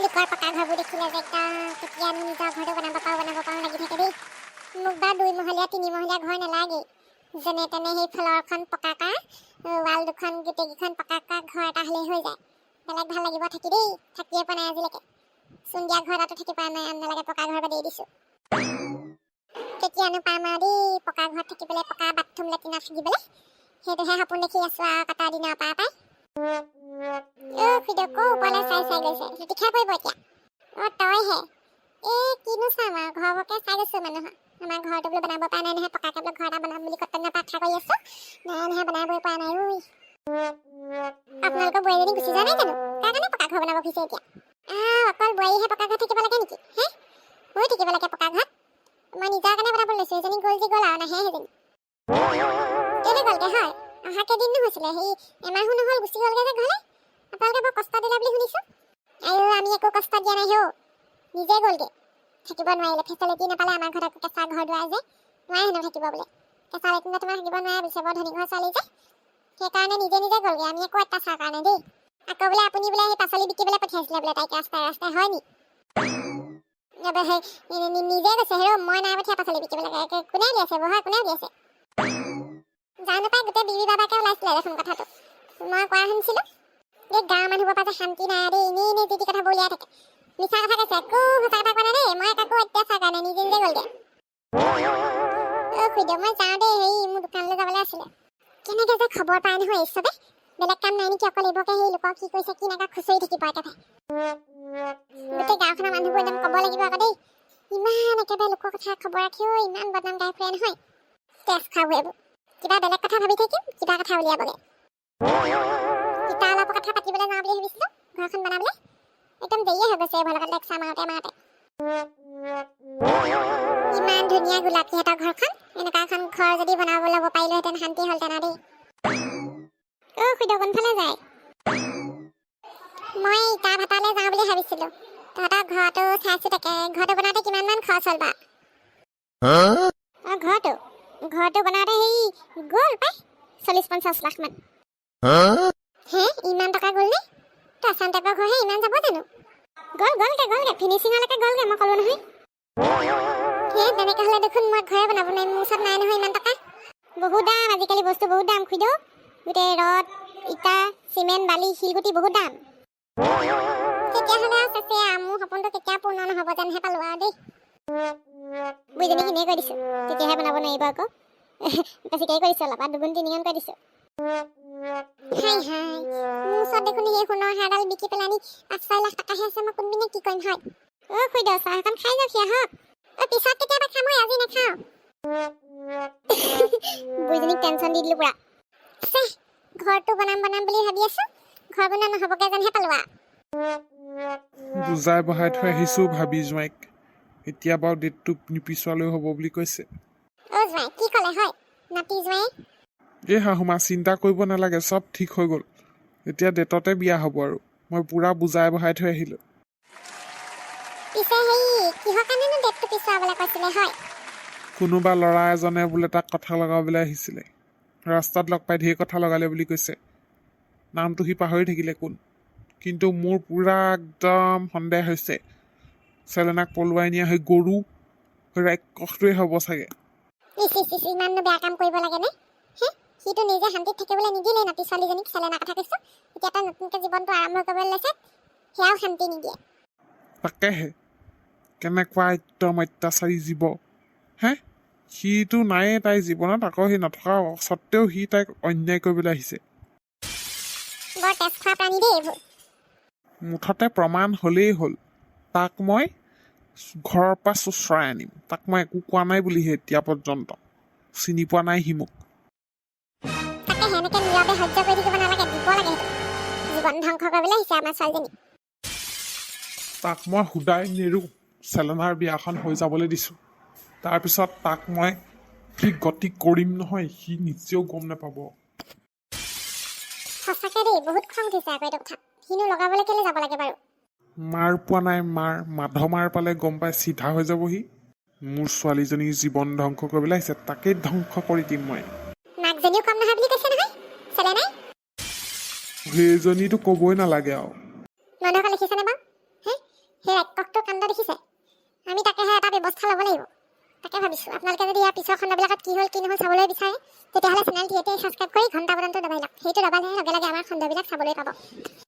লোকৰ পকা ঘৰবোৰ দেখিলে যে কেতিয়া নিজৰ ঘৰটো বনাব পাৰোঁ লাগি থাকে দেই। মোক বা 2 মহলীয়া 3 মহলীয়া ঘৰ নালাগে, যেনে তেনে সেই ফ্ল'ৰখন পকা কৰা, ৱাল দুখন গোটেইকেইখন পকা কৰা ঘৰ এটা হ'লেই হৈ যায়। বেলেগ ভাল লাগিব থাকি দেই, থাকিয়ে পোৱা নাই আজিলৈকে। চুন্দিয়া ঘৰ এটাতো থাকি পোৱা নাই, নালাগে পকা ঘৰ বাদেই দিছোঁ। কেতিয়ানো পাম আৰু দেই পকা ঘৰত থাকিবলৈ, পকা বাথৰুম লেট্ৰিনত থাকিবলৈ। সেইটোহে সপোন দেখি আছোঁ আৰু কটা দিনৰ পৰা পাই। খুইদেউ কৌ ওপৰলৈ চাই গৈছে, জ্যোতিষা কৰিব এতিয়া। তইহে কিনো চাম আৰু ঘৰবোৰকে চাই গৈছোঁ মানুহৰ। আমাৰ ঘৰটো বোলো বনাব পৰা নাই নহয়, পকাকৈ বোলো ঘৰ এটা বনাম বুলি কৰ্তব্য আশা কৰি আছোঁ। নাই বনাবই পৰা নাই। আপোনালোকৰ বোৱাৰীজনী গুচি যোৱা নাই জানো? তাৰ কাৰণে পকা ঘৰ বনাব খুজিছে এতিয়া। অকল বোৱাৰীহে পকা ঘৰত থাকিব লাগে নেকি? ময়ো থাকিব লাগে পকা ঘৰত? মই নিজৰ কাৰণে বনাব লৈছোঁ, এজনী গ'ল যি গ'ল আৰু নাহে সেইজনী। কেলৈ গ'লগে হয়? অহা কেইদিনো হৈছিলে, সেই এমাহো নহ'ল গুচি গ'লগে যে ঘৰলৈ। আপোনালোকে বৰ কষ্ট দিলে বুলি শুনিছোঁ। আৰু আমি একো কষ্ট দিয়া নাই হেও, নিজে গ'লগে। থাকিব নোৱাৰিলে, ফেচিলিটি নাপালে আমাৰ ঘৰত। একো কেঁচা ঘৰ দুৱাৰ যে নোৱাৰে হেনো থাকিব বোলে। কেঁচা লেট্ৰিনত তোমাৰ থাকিব নোৱাৰে বুলিছে, বৰ ধনী ঘৰ ছোৱালী যে। সেইকাৰণে নিজে গ'লগে, আমি একো অত্যাচাৰ কৰা নাই দেই। আকৌ বোলে আপুনি বোলে সেই পাচলি বিকিবলৈ পঠিয়াইছিলে বোলে তাইক ৰাস্তাই হয় নি? নিজে গৈছে হেৰৌ, মই নাই পঠিয়া পাচলি বিকিবলৈ। কোনে উলিয়াইছে বহা, কোনে উলিয়াইছে? জানো পাই, গোটেই বিবি বাবাকে ওলাইছিলে দেখোন কথাটো। মই কোৱা শুনিছিলোঁ। এই গাঁৱৰ মানুহবোৰৰ পৰা যে শান্তি নাই দেই, এনেই যি টি কথাবোৰ উলিয়াই থাকে। মিছা কথা কৈছে, একো সঁচা কথা কোৱা নাই দেই। মই কাকো অত্যাচাৰ কৰা নাই, নিজে গ'লগে। খুইদেউ মই যাওঁ দেই, মোৰ দোকানলৈ যাবলৈ আছিলে। কেনেকৈ যে খবৰ পায় নহয় এই চবে, বেলেগ কাম নাই নেকি? অকল এইবোৰকে সেই লোকক কি কৰিছে কি নাকা খুচৰি থাকিব একেবাৰে। গোটেই গাঁওখনৰ মানুহবোৰ একদম ক'ব লাগিব আকৌ দেই, ইমান একেবাৰে লোকৰ কথা খবৰ ৰাখিও ইমান বদনাম গাই ফুৰে নহয়। তেজ খাব এইবোৰ, কিবা বেলেগ কথা ভাবি থাকিম, কিবা কথা উলিয়াবগে। কিবা অলপ কথা পাতিবলৈ যাওঁ বুলি ভাবিছিলোঁ, ঘৰখন বনাবলৈ। একদম দেৰিয়ে হৈ গৈছে এইবোৰ লগত লেকচা মাৰোঁতে। ইমান ধুনীয়া গোলাপীহঁতৰ ঘৰখন, এনেকুৱা এখন ঘৰ যদি বনাব ল'ব পাৰিলোহেঁতেন শান্তি হ'লহেঁতেন দেই। খুইদেউ কোনফালে যায়? মই ইটা ভাটালৈ যাওঁ বুলি ভাবিছিলোঁ। তহঁতৰ ঘৰটো চাইছোঁ, তাকে ঘৰটো বনাওঁতে কিমানমান খৰচ হ'ল বা? ঘৰটো বনাওঁতে গ'ল পাই 40-50 লাখ মান। ইমান টকা গ'ল নে? তই আছাম টাইপৰ ঘৰহে ইমান যাব জানো? গ'লগে ফিনিচিঙলৈকে গ'লগে, মই ক'লোঁ নহয়। তেনেকৈ হ'লে দেখোন মই ঘৰে বনাব নোৱাৰিম, মোৰ ওচৰত নাই নহয় ইমান টকা। বহুত দাম আজিকালি, বস্তু বহুত দাম খুইদেউ। গোটেই ৰদ, ইটা, চিমেণ্ট, বালি, শিলগুটি বহুত দাম। তেতিয়াহ'লে আছে মোৰ সপোনটো কেতিয়া পূৰ্ণ নহ'ব যেনহে পালোঁ আৰু দেই। বুইজনী কিনিয়ে কৈ দিছোঁ, তেতিয়াহে বনাব নোৱাৰিব আকৌ। বেছিকৈ কৈ দিছোঁ, অলপ 2 গুণ 3 গুণ কৈ দিছোঁ। মোৰ ওচৰত দেখোন সেই সোণৰ হাৰডাল বিকি পেলানি 5-6 লাখ টকাহে আছে। মই কোনপিনে কি কৰিম হয়? খুইদেউ চাহ এখন খাই যাওক সিয়া হওক। পিছত কেতিয়াবা খাম, আজি নাখাওঁ। বুইজনীক টেনশ্যন দি দিলোঁ পুৰা। ঘৰটো বনাম বুলি ভাবি আছোঁ, ঘৰ বনোৱা নহ'বগে যেনহে পালোঁ। বুজাই বহাই থৈ আহিছোঁ ভাবি জোঁৱাইক। এতিয়া বাৰু ডেটটো নিপিছুৱালৈ হ'ব বুলি কৈছে। জোঁৱাই কি ক'লে হয়? নাতি জোঁৱাই এই শাহুমা চিন্তা কৰিব নালাগে, চব ঠিক হৈ গ'ল। এতিয়া ডেটতে বিয়া হ'ব আৰু। মই পুৰা বুজাই বহাই থৈ আহিলোঁ। পিছে কিহৰ কাৰণেনো ডেটটো পিছুৱাবলৈ কৈছিলে হয়? কোনোবা ল'ৰা এজনে বোলে তাক কথা লগাবলৈ আহিছিলে। ৰাস্তাত লগ পাই ঢেৰ কথা লগালে বুলি কৈছে। নামটো সি পাহৰি থাকিলে কোন। কিন্তু মোৰ পুৰা একদম সন্দেহ হৈছে, চেলেনাক পলুৱাই নিয়া সেই গৰু ৰাক্ষসটোৱে হ'ব চাগে। ইমাননো বেয়া কাম কৰিব লাগেনে? সিটো নিজে শান্তিত থাকিবলৈ নিদিলে নাতি ছোৱালীজনীক। চেলেনা কথা কৈছোঁ, এতিয়া তাই নতুনকৈ জীৱনটো আৰম্ভ কৰিবলৈ লৈছে, সেয়াও শান্তি নিদিয়ে। তাকেহে, কেনেকুৱা একদম অত্যাচাৰী জীৱ। সিটো নায়েই তাইৰ জীৱনত, আকৌ সি নথকা স্বত্তেও সি তাইক অন্যায় কৰিবলৈ আহিছে। বৰ তেজ খোৱা প্ৰাণী দেই এইবোৰ। মুঠতে প্ৰমাণ হ'লেই হ'ল। তাক মই ঘৰৰ পৰা চোচৰাই আনিম। তাক মই একো কোৱা নাই বুলিহে এতিয়া পৰ্যন্ত। চিনি পোৱা নাই সি মোক। তাকে সেনেকৈ নীৰৱে সহ্য কৰি থাকিব নালাগে, দিব লাগে সেইটো। জীৱন ধ্বংস কৰিবলৈ আহিছে আমাৰ ছোৱালীজনী। তাক মই সুদাই নেৰোঁ, চেলেনাৰ বিয়াখন হৈ যাবলৈ দিছোঁ। তাৰপিছত তাক মই কি গতি কৰিম নহয়, সি নিজেও গম নাপাব। সঁচাকৈ দেই, বহুত খং উঠিছে আকৌ এইটো কথা। সিনো লগাবলৈ কেলৈ যাব লাগে বাৰু? মাৰ পোৱা নাই মাৰ পালে গম পাই চিধা হৈ যাবহি। মোৰ ছোৱালীজনীৰ জীৱন ধ্বংস কৰিবলৈ আহিছে, তাকেই ধ্বংস কৰি দিম মই। মাকজনীও কম নহয় বুলি কৈছে নহয় চেলেনাই। সেইজনীতো ক'বই নালাগে আৰু। মানুহক লিখিছেনে বাৰু? ব্যৱস্থা ল'ব লাগিব তাকে ভাবিছোঁ আপোনালোকে যদি ইয়াৰ পিছৰ খণ্ডবিলাকত কি হ'ল কি নহ'ল চাবলৈ বিচাৰে তেতিয়াহ'লে চেনেলটি এতিয়াই ছাবস্ক্ৰাইব কৰি ঘণ্টা বটনটো দবাই লওক সেইটো দবালেহে লগে লগে আমাৰ খণ্ডবিলাক চাবলৈ পাব